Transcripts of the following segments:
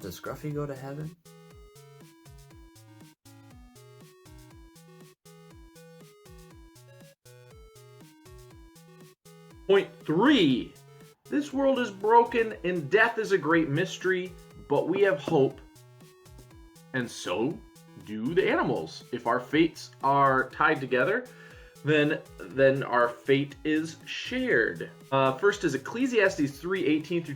Does Scruffy go to heaven? Point 3. This world is broken and death is a great mystery, but we have hope. And so do the animals. If our fates are tied together, then our fate is shared. First is Ecclesiastes 3:18 through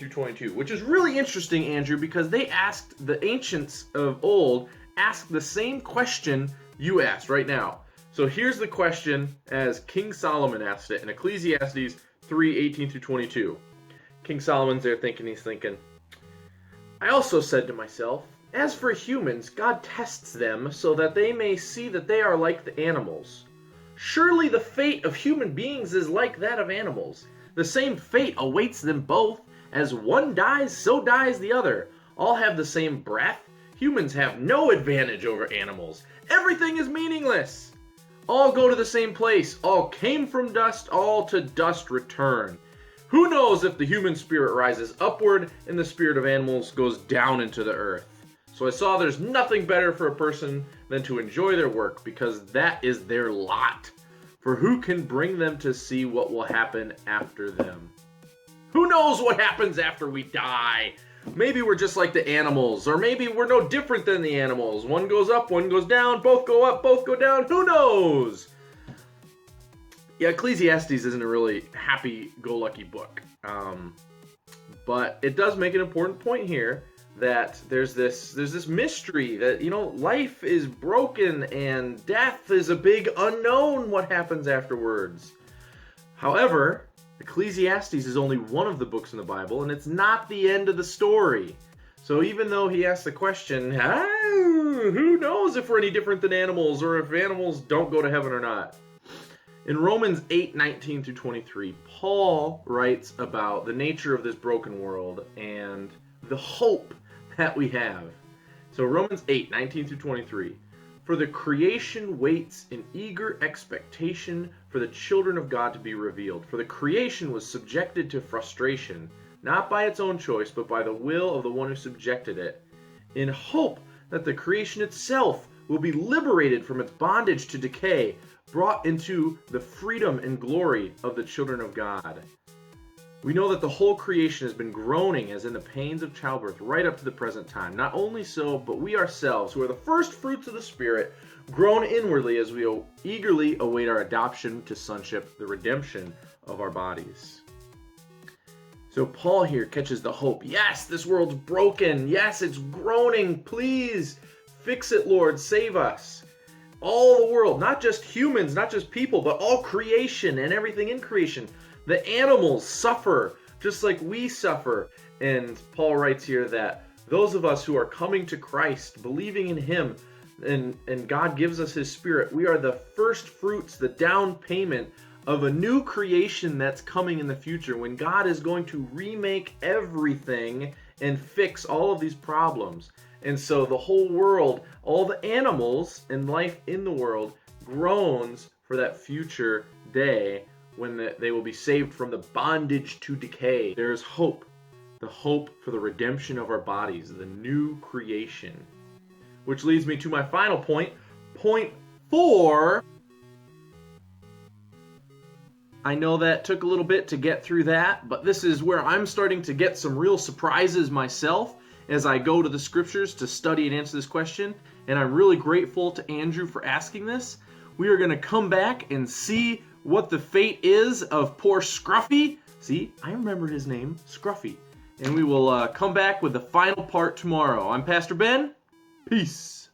22, which is really interesting, Andrew, because the ancients of old asked the same question you asked right now. So here's the question as King Solomon asked it in Ecclesiastes 3:18 through 22. King Solomon's there thinking, he's thinking, I also said to myself, as for humans, God tests them so that they may see that they are like the animals. Surely the fate of human beings is like that of animals. The same fate awaits them both. As one dies, so dies the other. All have the same breath. Humans have no advantage over animals. Everything is meaningless. All go to the same place. All came from dust, all to dust return. Who knows if the human spirit rises upward and the spirit of animals goes down into the earth? So I saw there's nothing better for a person than to enjoy their work, because that is their lot. For who can bring them to see what will happen after them? Who knows what happens after we die? Maybe we're just like the animals, or maybe we're no different than the animals. One goes up, one goes down, both go up, both go down. Who knows? Yeah, Ecclesiastes isn't a really happy-go-lucky book. But it does make an important point here that there's this mystery that, life is broken and death is a big unknown, what happens afterwards. However, Ecclesiastes is only one of the books in the Bible, and it's not the end of the story. So even though he asks the question, who knows if we're any different than animals, or if animals don't go to heaven or not? In Romans 8:19 through 23, Paul writes about the nature of this broken world and the hope that we have. So Romans 8:19 through 23. For the creation waits in eager expectation for the children of God to be revealed. For the creation was subjected to frustration, not by its own choice, but by the will of the one who subjected it, in hope that the creation itself will be liberated from its bondage to decay, brought into the freedom and glory of the children of God. We know that the whole creation has been groaning as in the pains of childbirth right up to the present time. Not only so, but we ourselves, who are the first fruits of the Spirit, groan inwardly as we eagerly await our adoption to sonship, the redemption of our bodies. So Paul here catches the hope. Yes, this world's broken. Yes, it's groaning. Please fix it, Lord. Save us. All the world, not just humans, not just people, but all creation and everything in creation. The animals suffer just like we suffer. And Paul writes here that those of us who are coming to Christ, believing in Him, and God gives us His Spirit, we are the first fruits, the down payment of a new creation that's coming in the future, when God is going to remake everything and fix all of these problems. And so the whole world, all the animals and life in the world, groans for that future day when they will be saved from the bondage to decay. There is hope, the hope for the redemption of our bodies, the new creation. Which leads me to my final point, point 4. I know that took a little bit to get through that, but this is where I'm starting to get some real surprises myself as I go to the scriptures to study and answer this question, and I'm really grateful to Andrew for asking this. We are going to come back and see what the fate is of poor Scruffy. See, I remember his name, Scruffy. And we will come back with the final part tomorrow. I'm Pastor Ben. Peace.